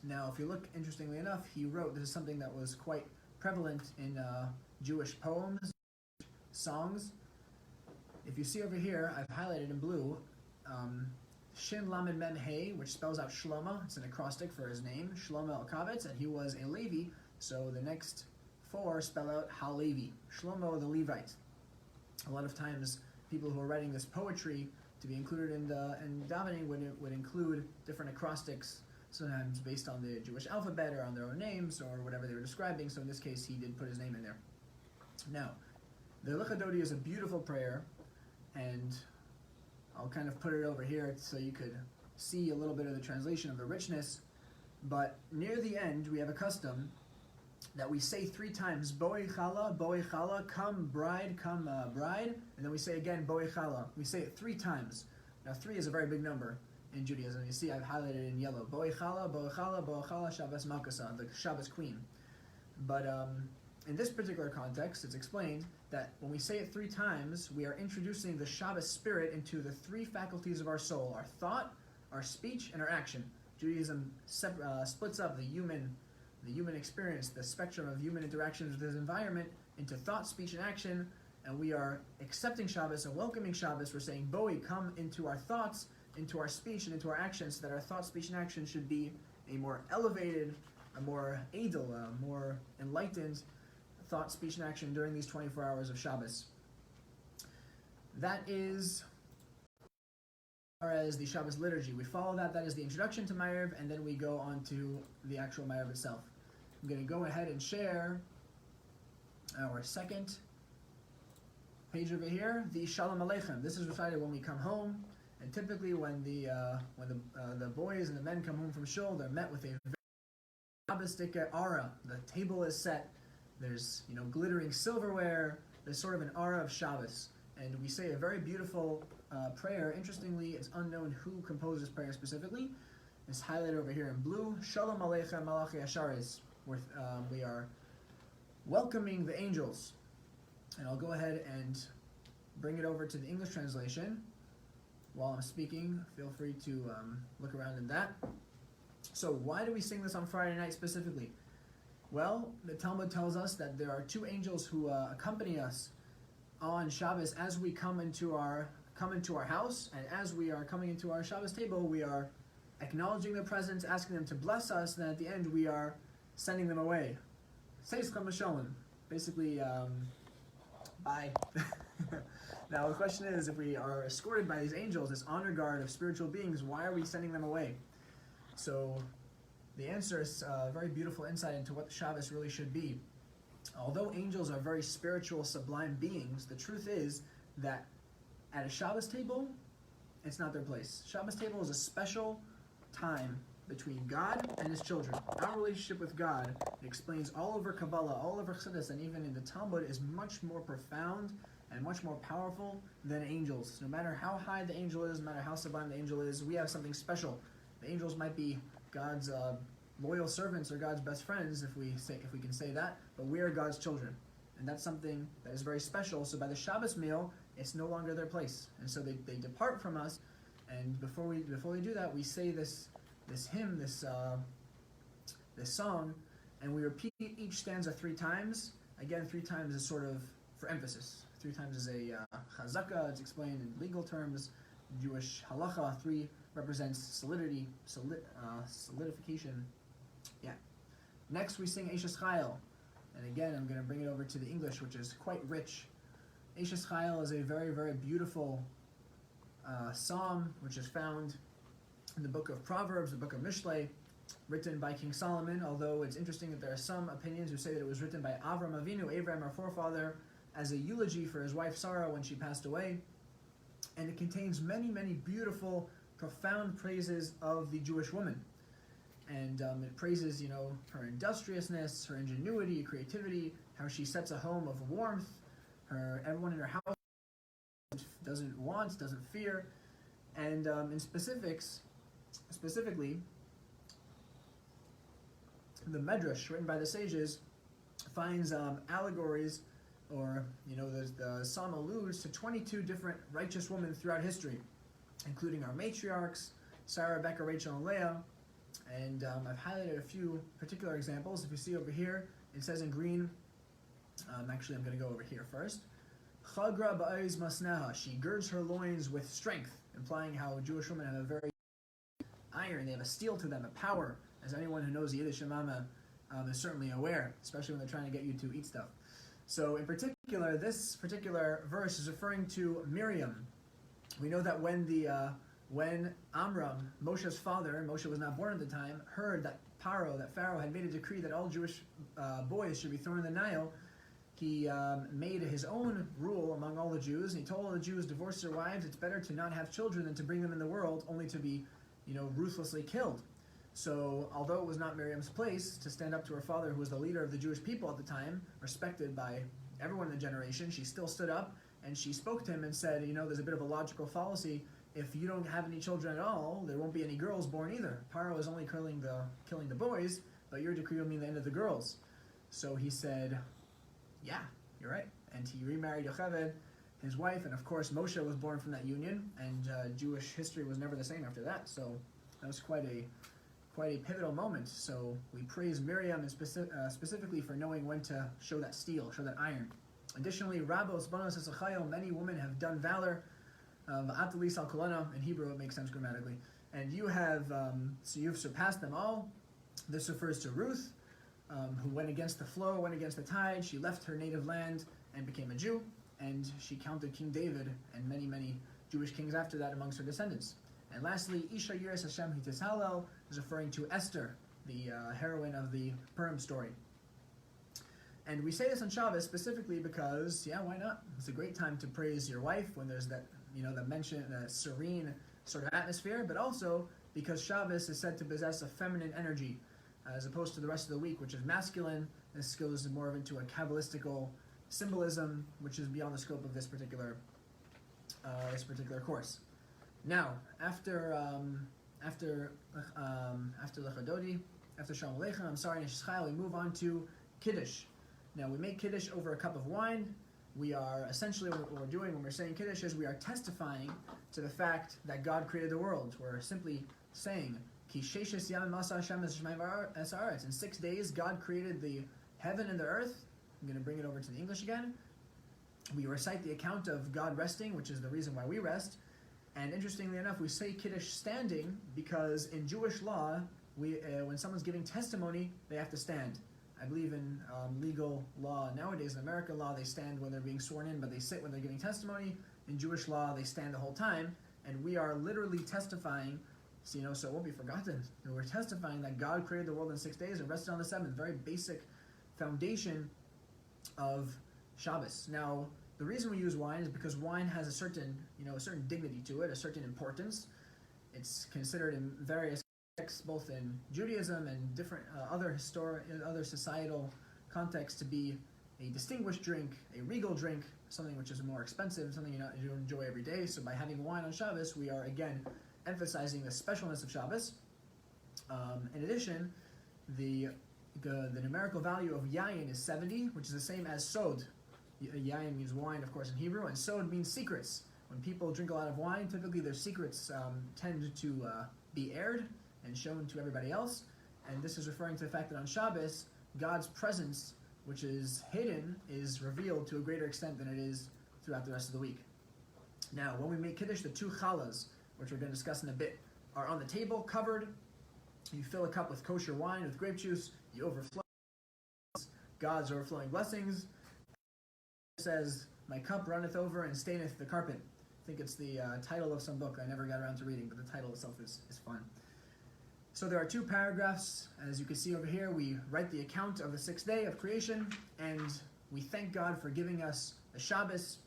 Speaker 1: Now, if you look, interestingly enough, he wrote, this is something that was quite prevalent in Jewish poems, songs. If you see over here, I've highlighted in blue, Shin Lamed Mem Hey, which spells out Shlomo. It's an acrostic for his name, Shlomo Alkabetz, and he was a Levi, so the next 4 spell out Halevi, Shlomo the Levite. A lot of times, people who are writing this poetry to be included in davening would include different acrostics, sometimes based on the Jewish alphabet or on their own names or whatever they were describing. So in this case, he did put his name in there. Now, the Lechadodi is a beautiful prayer, and I'll kind of put it over here so you could see a little bit of the translation of the richness. But near the end, we have a custom that we say 3 times, Boi Khala, come bride, and then we say again, Boi Khala. We say it 3 times. Now 3 is a very big number in Judaism. You see I've highlighted in yellow, Boi Khala, Shabbos Malkasa, the Shabbos Queen. But in this particular context, it's explained that when we say it 3 times, we are introducing the Shabbos spirit into the 3 faculties of our soul, our thought, our speech, and our action. Judaism splits up the human experience, the spectrum of human interactions with his environment, into thought, speech, and action, and we are accepting Shabbos and welcoming Shabbos. We're saying, Boi, come into our thoughts, into our speech, and into our actions, so that our thought, speech, and action should be a more elevated, a more edel, a more enlightened thought, speech, and action during these 24 hours of Shabbos. That is as far as the Shabbos liturgy. We follow that is the introduction to Ma'ariv, and then we go on to the actual Ma'ariv itself. I'm going to go ahead and share our second page over here, the Shalam Alaikum. This is recited when we come home, and typically when the boys and the men come home from shul, they're met with a very Shabbosdik aura. The table is set, there's glittering silverware, there's sort of an aura of Shabbos, and we say a very beautiful prayer. Interestingly, it's unknown who composed this prayer specifically. It's highlighted over here in blue. Shalam Alaikum Malachi Asharis. We are welcoming the angels. And I'll go ahead and bring it over to the English translation. While I'm speaking, feel free to look around in that. So why do we sing this on Friday night specifically? Well, the Talmud tells us that there are 2 angels who accompany us on Shabbos as we come into our house, and as we are coming into our Shabbos table, we are acknowledging their presence, asking them to bless us, and then at the end we are sending them away. Basically, Bye. Now the question is, if we are escorted by these angels, this honor guard of spiritual beings, why are we sending them away? So the answer is a very beautiful insight into what Shabbos really should be. Although angels are very spiritual, sublime beings, the truth is that at a Shabbos table, it's not their place. Shabbos table is a special time between God and His children. Our relationship with God, it explains all over Kabbalah, all over Chassidus, and even in the Talmud, is much more profound and much more powerful than angels. No matter how high the angel is, no matter how sublime the angel is, we have something special. The angels might be God's loyal servants or God's best friends, if we can say that, but we are God's children, and that's something that is very special. So by the Shabbos meal, it's no longer their place, and so they depart from us. And before we do that, we say this hymn, this song, and we repeat each stanza 3 times. Again, 3 times is sort of for emphasis. 3 times is a chazaka. It's explained in legal terms. Jewish halacha. 3 represents solidity, solidification. Yeah. Next, we sing Eishes Chayil, and again, I'm going to bring it over to the English, which is quite rich. Eishes Chayil is a very, very beautiful psalm, which is found in the book of Proverbs, the book of Mishlei, written by King Solomon, although it's interesting that there are some opinions who say that it was written by Avram Avinu, Abraham, our forefather, as a eulogy for his wife Sarah when she passed away. And it contains many, many beautiful, profound praises of the Jewish woman. And it praises, her industriousness, her ingenuity, creativity, how she sets a home of warmth, everyone in her house doesn't want, doesn't fear. And in specifically, the Medrash, written by the sages, finds allegories, or, the psalm alludes to 22 different righteous women throughout history, including our matriarchs, Sarah, Rebecca, Rachel, and Leah. And I've highlighted a few particular examples. If you see over here, it says in green, actually I'm going to go over here first. Chagra ba'ayz masnaha, she girds her loins with strength, implying how Jewish women have a very iron, they have a steel to them, a power, as anyone who knows Yiddish Mama is certainly aware, especially when they're trying to get you to eat stuff. So in particular, this particular verse is referring to Miriam. We know that when Amram, Moshe's father, Moshe was not born at the time, heard that Pharaoh had made a decree that all Jewish boys should be thrown in the Nile, he made his own rule among all the Jews, and he told all the Jews, divorce their wives, it's better to not have children than to bring them in the world only to be, ruthlessly killed. So, although it was not Miriam's place to stand up to her father, who was the leader of the Jewish people at the time, respected by everyone in the generation, she still stood up and she spoke to him and said, there's a bit of a logical fallacy. If you don't have any children at all, there won't be any girls born either. Pharaoh is only killing the boys, but your decree will mean the end of the girls. So he said, yeah, you're right. And he remarried Yocheved, his wife, and of course Moshe was born from that union, and Jewish history was never the same after that. So that was quite a pivotal moment. So we praise Miriam and specifically for knowing when to show that steel, show that iron. Additionally, Rabos, Banos, Esachayil, many women have done valor. Atalis al kolana, in Hebrew it makes sense grammatically. And you have, so you've surpassed them all. This refers to Ruth, who went against the flow, went against the tide. She left her native land and became a Jew. And she counted King David and many, many Jewish kings after that amongst her descendants. And lastly, Isha Yiras Hashem Hitis Hallel is referring to Esther, the heroine of the Purim story. And we say this on Shabbos specifically because, why not? It's a great time to praise your wife when there's that, the serene sort of atmosphere, but also because Shabbos is said to possess a feminine energy, as opposed to the rest of the week, which is masculine. This goes more into a Kabbalistical symbolism, which is beyond the scope of this particular course. Now, after Lechadodi, after Shalam Alaikum, Eishes Chayil, we move on to Kiddush. Now, we make Kiddush over a cup of wine. We are essentially, what we're doing when we're saying Kiddush is we are testifying to the fact that God created the world. We're simply saying, Ki sheishes yamim asa Hashem es shemaim es haaretz. In 6 days, God created the heaven and the earth. I'm going to bring it over to the English again. We recite the account of God resting, which is the reason why we rest. And interestingly enough, we say Kiddush standing because in Jewish law, when someone's giving testimony, they have to stand. I believe in legal law nowadays. In American law, they stand when they're being sworn in, but they sit when they're giving testimony. In Jewish law, they stand the whole time, and we are literally testifying, so it won't be forgotten. And we're testifying that God created the world in 6 days and rested on the seventh. Very basic foundation of Shabbos. Now, the reason we use wine is because wine has a certain dignity to it, a certain importance. It's considered in various contexts, both in Judaism and different other societal contexts, to be a distinguished drink, a regal drink, something which is more expensive, something you enjoy every day. So by having wine on Shabbos, we are again emphasizing the specialness of Shabbos. In addition, the numerical value of yayin is 70, which is the same as sod. Yayin means wine, of course, in Hebrew, and sod means secrets. When people drink a lot of wine, typically their secrets tend to be aired and shown to everybody else. And this is referring to the fact that on Shabbos, God's presence, which is hidden, is revealed to a greater extent than it is throughout the rest of the week. Now, when we make Kiddush, the 2 Khalas, which we're going to discuss in a bit, are on the table, covered. You fill a cup with kosher wine, with grape juice, you overflow God's overflowing blessings. It says, "My cup runneth over and staineth the carpet." I think it's the title of some book I never got around to reading, but the title itself is fun. So there are 2 paragraphs. As you can see over here, we write the account of the 6th day of creation, and we thank God for giving us a Shabbos,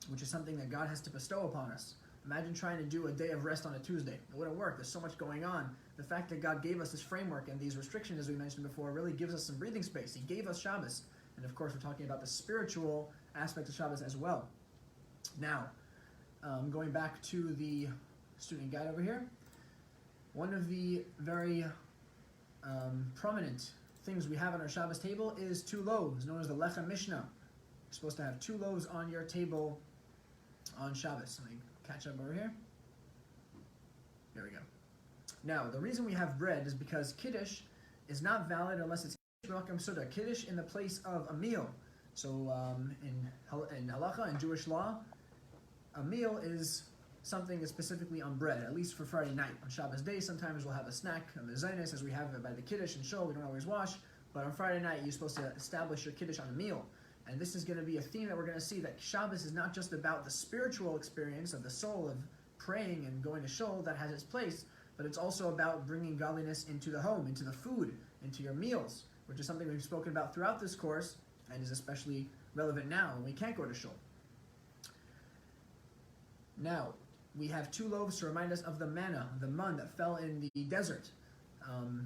Speaker 1: which is something that God has to bestow upon us. Imagine trying to do a day of rest on a Tuesday. It wouldn't work. There's so much going on. The fact that God gave us this framework and these restrictions, as we mentioned before, really gives us some breathing space. He gave us Shabbos. And of course, we're talking about the spiritual aspect of Shabbos as well. Now, going back to the student guide over here, one of the very prominent things we have on our Shabbos table is 2 loaves, known as the Lechem Mishnah. You're supposed to have 2 loaves on your table on Shabbos. Let me catch up over here. There we go. Now, the reason we have bread is because Kiddush is not valid unless it's Kiddush in the place of a meal. So in halacha, in Jewish law, a meal is something that's specifically on bread, at least for Friday night. On Shabbos day, sometimes we'll have a snack on the Zaynis, as we have it by the Kiddush and Shul. We don't always wash, but on Friday night, you're supposed to establish your Kiddush on a meal. And this is going to be a theme that we're going to see, that Shabbos is not just about the spiritual experience of the soul of praying and going to Shul, that has its place, but it's also about bringing godliness into the home, into the food, into your meals, which is something we've spoken about throughout this course and is especially relevant now when we can't go to Shul. Now, we have 2 loaves to remind us of the manna, the mun that fell in the desert.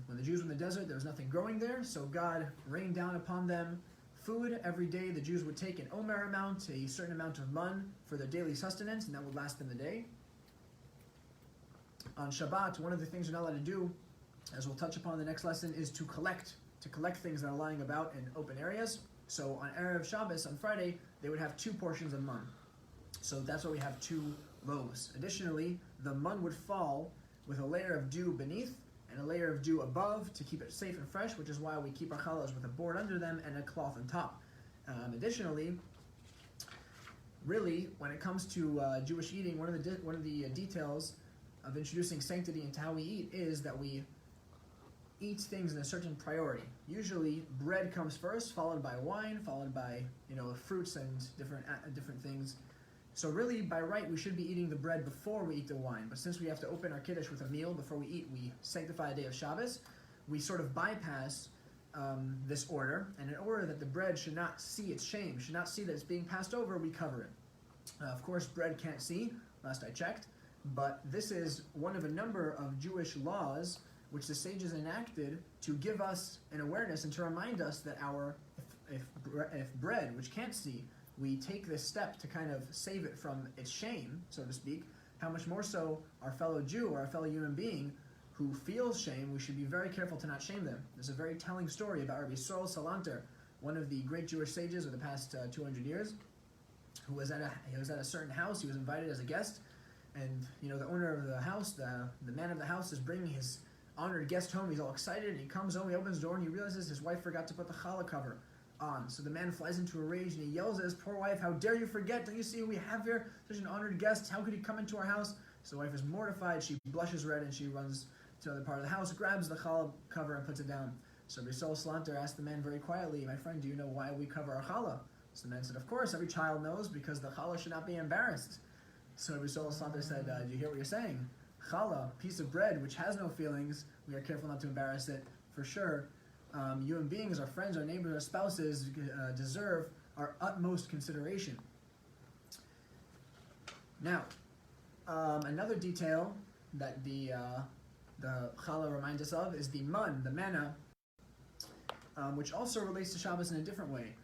Speaker 1: When the Jews were in the desert, there was nothing growing there, so God rained down upon them food. Every day the Jews would take an omer amount, a certain amount of mun, for their daily sustenance, and that would last them the day. On Shabbat, one of the things you're not allowed to do, as we'll touch upon in the next lesson, is to collect things that are lying about in open areas. So on Erev Shabbos, on Friday, they would have 2 portions of mun. So that's why we have 2 loaves. Additionally, the mun would fall with a layer of dew beneath and a layer of dew above to keep it safe and fresh, which is why we keep our challahs with a board under them and a cloth on top. Additionally, really, when it comes to Jewish eating, one of the details of introducing sanctity into how we eat is that we eat things in a certain priority. Usually, bread comes first, followed by wine, followed by fruits and different things. So really, by right, we should be eating the bread before we eat the wine. But since we have to open our Kiddush with a meal before we eat, we sanctify a day of Shabbos, we sort of bypass this order. And in order that the bread should not see its shame, should not see that it's being passed over, we cover it. Of course, bread can't see, last I checked, but this is one of a number of Jewish laws which the sages enacted to give us an awareness and to remind us that if bread, which can't see, we take this step to kind of save it from its shame, so to speak, how much more so our fellow Jew or our fellow human being who feels shame, we should be very careful to not shame them. There's a very telling story about Rabbi Yisrael Salanter, one of the great Jewish sages of the past 200 years, who was at a certain house. He was invited as a guest, and the owner of the house, the man of the house, is bringing his honored guest home. He's all excited, and he comes home, he opens the door, and he realizes his wife forgot to put the Khala cover on. So the man flies into a rage, and he yells at his poor wife, "How dare you forget? Don't you see who we have here? Such an honored guest. How could he come into our house?" So the wife is mortified. She blushes red, and she runs to another part of the house, grabs the Khala cover, and puts it down. So Risol Slanter asked the man very quietly, "My friend, do you know why we cover our challah?" So the man said, "Of course, every child knows, because the challah should not be embarrassed." So Risol Slanter said, "Do you hear what you're saying? Challah, piece of bread which has no feelings, we are careful not to embarrass it, for sure. Human beings, our friends, our neighbors, our spouses deserve our utmost consideration." Now, another detail that the Khala reminds us of is the mun, the manna, which also relates to Shabbos in a different way.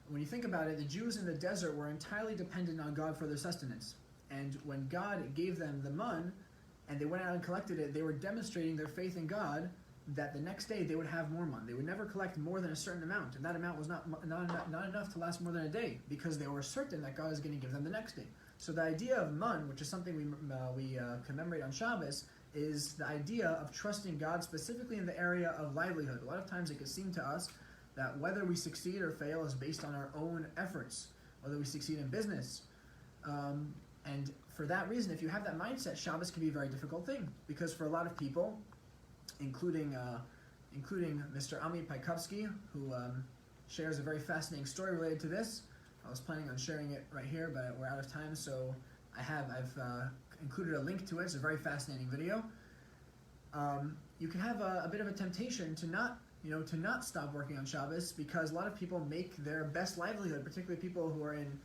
Speaker 1: When you think about it, the Jews in the desert were entirely dependent on God for their sustenance. And when God gave them the mun, and they went out and collected it, they were demonstrating their faith in God that the next day they would have more mun. They would never collect more than a certain amount, and that amount was not enough to last more than a day, because they were certain that God is going to give them the next day. So the idea of mun, which is something we commemorate on Shabbos, is the idea of trusting God specifically in the area of livelihood. A lot of times it could seem to us that whether we succeed or fail is based on our own efforts, whether we succeed in business. And for that reason, if you have that mindset, Shabbos can be a very difficult thing, because for a lot of people, including Mr. Ami Paikovsky, who shares a very fascinating story related to this. I was planning on sharing it right here, but we're out of time, so I've included a link to it. It's a very fascinating video. You can have a bit of a temptation to not stop working on Shabbos, because a lot of people make their best livelihood, particularly people who are in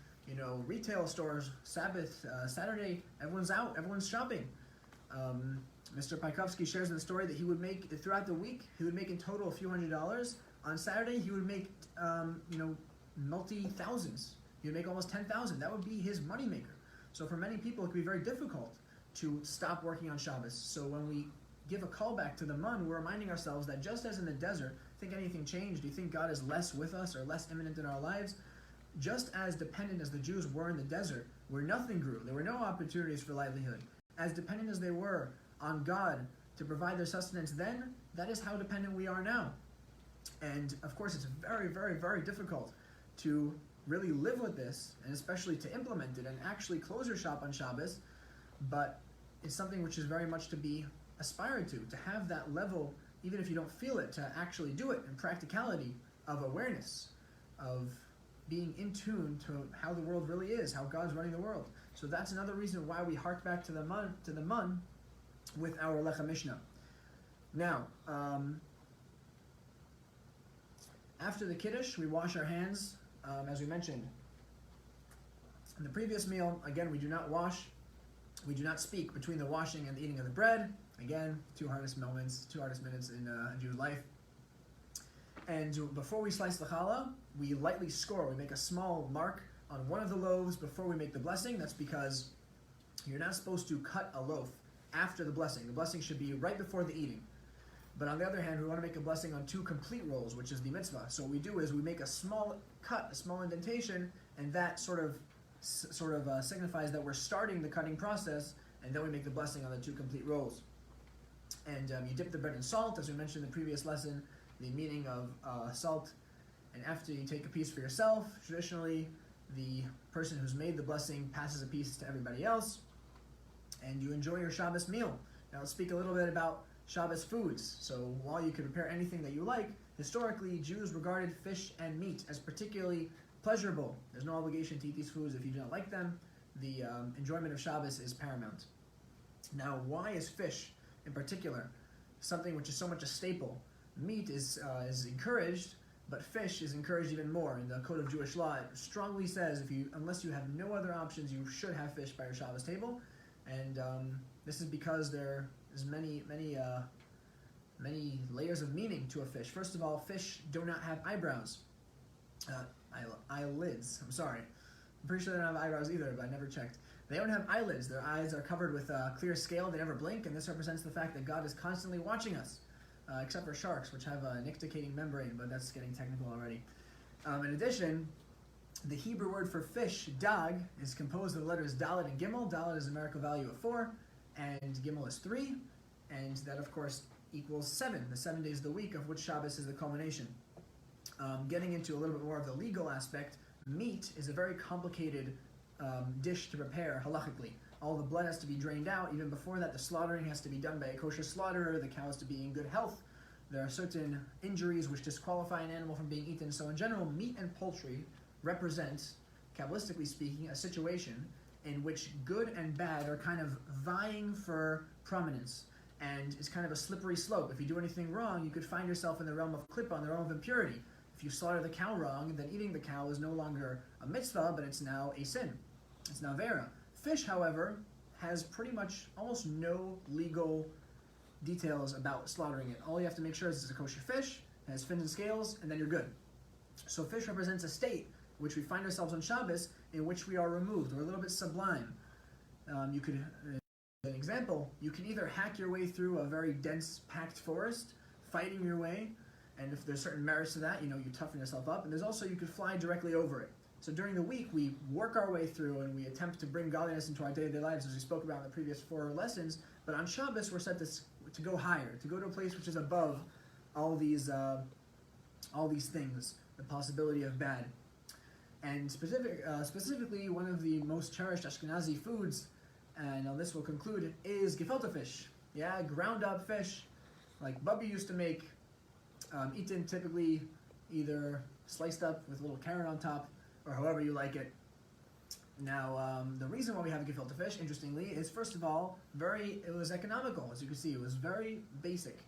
Speaker 1: retail stores. Sabbath, Saturday, everyone's out, everyone's shopping. Mr. Paikovsky shares in the story that he would make, throughout the week, he would make in total a few $100s. On Saturday, he would make, multi-thousands. He would make almost 10,000. That would be his moneymaker. So for many people, it can be very difficult to stop working on Shabbos. So when we give a callback to the mun, we're reminding ourselves that just as in the desert, think anything changed? Do you think God is less with us or less imminent in our lives? Just as dependent as the Jews were in the desert, where nothing grew, there were no opportunities for livelihood, as dependent as they were on God to provide their sustenance then, that is how dependent we are now. And of course, it's very, very, very difficult to really live with this, and especially to implement it and actually close your shop on Shabbos, but it's something which is very much to be aspired to have that level, even if you don't feel it, to actually do it in practicality of awareness, of being in tune to how the world really is, how God's running the world. So that's another reason why we hark back to the mun with our Lechem Mishnah. Now, after the Kiddush, we wash our hands, as we mentioned. In the previous meal, again, we do not wash, we do not speak between the washing and the eating of the bread. Again, two hardest minutes in Jewish life. And before we slice the challah, we lightly score. We make a small mark on one of the loaves before we make the blessing. That's because you're not supposed to cut a loaf after the blessing. The blessing should be right before the eating. But on the other hand, we want to make a blessing on 2 complete rolls, which is the mitzvah. So what we do is we make a small cut, a small indentation, and that sort of signifies that we're starting the cutting process, and then we make the blessing on the 2 complete rolls. And you dip the bread in salt, as we mentioned in the previous lesson, the meaning of salt. And after you take a piece for yourself, traditionally, the person who's made the blessing passes a piece to everybody else, and you enjoy your Shabbos meal. Now let's speak a little bit about Shabbos Foods. So while you can prepare anything that you like, historically Jews regarded fish and meat as particularly pleasurable. There's no obligation to eat these foods if you do not like them. The enjoyment of Shabbos is paramount. Now, why is fish in particular something which is so much a staple? Meat is encouraged, but fish is encouraged even more. In the Code of Jewish Law, it strongly says unless you have no other options, you should have fish by your Shabbos table. And this is because there is many layers of meaning to a fish. First of all, fish do not have eyebrows. Eyelids. I'm sorry. I'm pretty sure they don't have eyebrows either, but I never checked. They don't have eyelids. Their eyes are covered with a clear scale. They never blink, and this represents the fact that God is constantly watching us, except for sharks, which have a nicticating membrane, but that's getting technical already. In addition, the Hebrew word for fish, dag, is composed of the letters Dalet and Gimel. Dalet is a numerical value of 4, and Gimel is 3, and that, of course, equals 7, the 7 days of the week, of which Shabbos is the culmination. Getting into a little bit more of the legal aspect, meat is a very complicated dish to prepare halachically. All the blood has to be drained out. Even before that, the slaughtering has to be done by a kosher slaughterer. The cow has to be in good health. There are certain injuries which disqualify an animal from being eaten. So in general, meat and poultry represent, Kabbalistically speaking, a situation in which good and bad are kind of vying for prominence. And it's kind of a slippery slope. If you do anything wrong, you could find yourself in the realm of klippa, in the realm of impurity. If you slaughter the cow wrong, then eating the cow is no longer a mitzvah, but it's now a sin. It's now vera. Fish, however, has pretty much almost no legal details about slaughtering it. All you have to make sure is it's a kosher fish, it has fins and scales, and then you're good. So fish represents a state in which we find ourselves on Shabbos, in which we are removed. We're a little bit sublime. You could, an example, you can either hack your way through a very dense, packed forest, fighting your way, and if there's certain merits to that, you toughen yourself up, and there's also, you could fly directly over it. So during the week, we work our way through and we attempt to bring godliness into our day-to-day lives, as we spoke about in the previous 4 lessons, but on Shabbos, we're set to go higher, to go to a place which is above all these things, the possibility of bad. And specifically, one of the most cherished Ashkenazi foods, and on this we'll conclude, is Gefilte Fish. Yeah, ground up fish, like Bubby used to make, eaten typically either sliced up with a little carrot on top, or however you like it. Now, the reason why we have Gefilte Fish, interestingly, is first of all, it was economical, as you can see. It was very basic.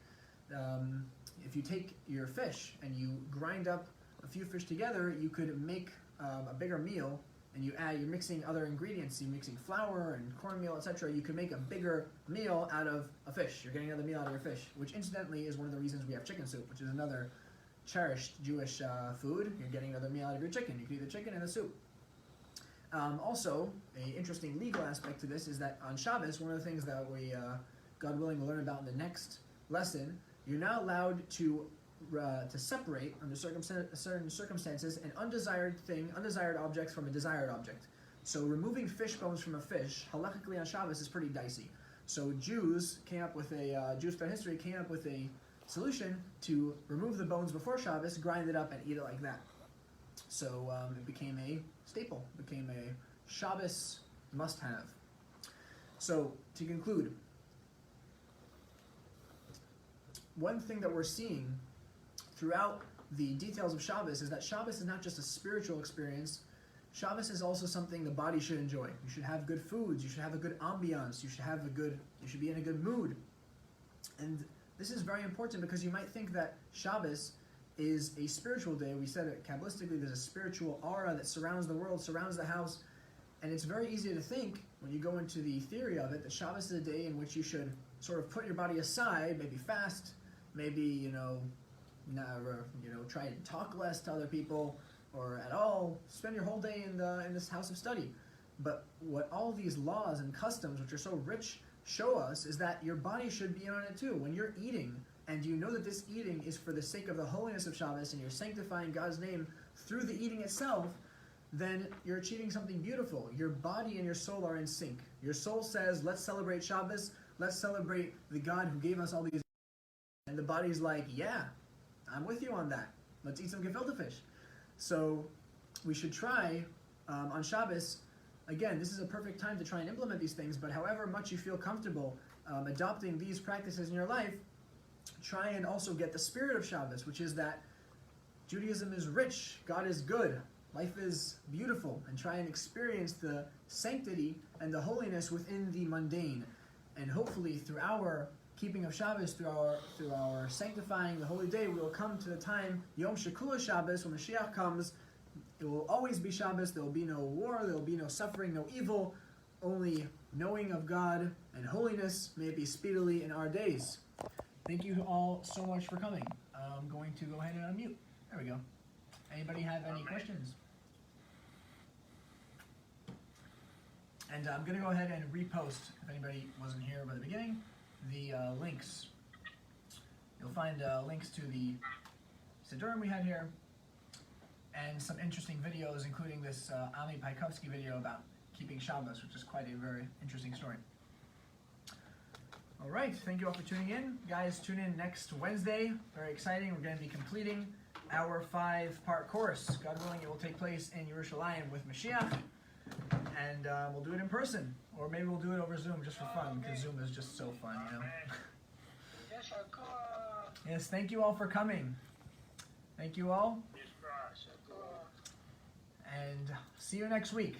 Speaker 1: If you take your fish and you grind up a few fish together, you could make a bigger meal, and you're mixing other ingredients, you're mixing flour and cornmeal, etc. You can make a bigger meal out of a fish. You're getting another meal out of your fish, which incidentally is one of the reasons we have chicken soup, which is another cherished Jewish food. You're getting another meal out of your chicken. You can eat the chicken and the soup. Also, an interesting legal aspect to this is that on Shabbos, one of the things that we, God willing, will learn about in the next lesson, you're now allowed to separate, under certain circumstances, an undesired object from a desired object. So removing fish bones from a fish, halakhically on Shabbos, is pretty dicey. So Jews throughout history came up with a solution to remove the bones before Shabbos, grind it up, and eat it like that. So it became a staple, became a Shabbos must-have. So to conclude, one thing that we're seeing throughout the details of Shabbos is that Shabbos is not just a spiritual experience. Shabbos is also something the body should enjoy. You should have good foods. You should have a good ambiance. You should be in a good mood. And this is very important because you might think that Shabbos is a spiritual day. We said it Kabbalistically, there's a spiritual aura that surrounds the world, surrounds the house. And it's very easy to think, when you go into the theory of it, that Shabbos is a day in which you should sort of put your body aside, maybe fast, maybe, try and talk less to other people, or at all, spend your whole day in this house of study. But what all these laws and customs, which are so rich, show us is that your body should be on it too. When you're eating, and you know that this eating is for the sake of the holiness of Shabbos, and you're sanctifying God's name through the eating itself, then you're achieving something beautiful. Your body and your soul are in sync. Your soul says, let's celebrate Shabbos, let's celebrate the God who gave us all these. And the body's like, yeah, I'm with you on that. Let's eat some gefilte fish. So we should try on Shabbos. Again, this is a perfect time to try and implement these things, but however much you feel comfortable adopting these practices in your life, try and also get the spirit of Shabbos, which is that Judaism is rich, God is good, life is beautiful, and try and experience the sanctity and the holiness within the mundane. And hopefully through our keeping of Shabbos, through our sanctifying the holy day, we will come to the time, Yom Shekula Shabbos, when Mashiach comes. It will always be Shabbos. There will be no war, there will be no suffering, no evil, only knowing of God and holiness. May it be speedily in our days. Thank you all so much for coming. I'm going to go ahead and unmute. There we go. Anybody have any questions? And I'm going to go ahead and repost, if anybody wasn't here by the beginning, the links. You'll find links to the Siddurim we had here, and some interesting videos, including this Ami Paikovsky video about keeping Shabbos, which is quite a very interesting story. All right, thank you all for tuning in. Guys, tune in next Wednesday. Very exciting. We're going to be completing our 5-part course. God willing, it will take place in Yerushalayim with Mashiach. And we'll do it in person. Or maybe we'll do it over Zoom just for fun, because Zoom is just so fun, you know? Yes, thank you all for coming. Thank you all, and see you next week.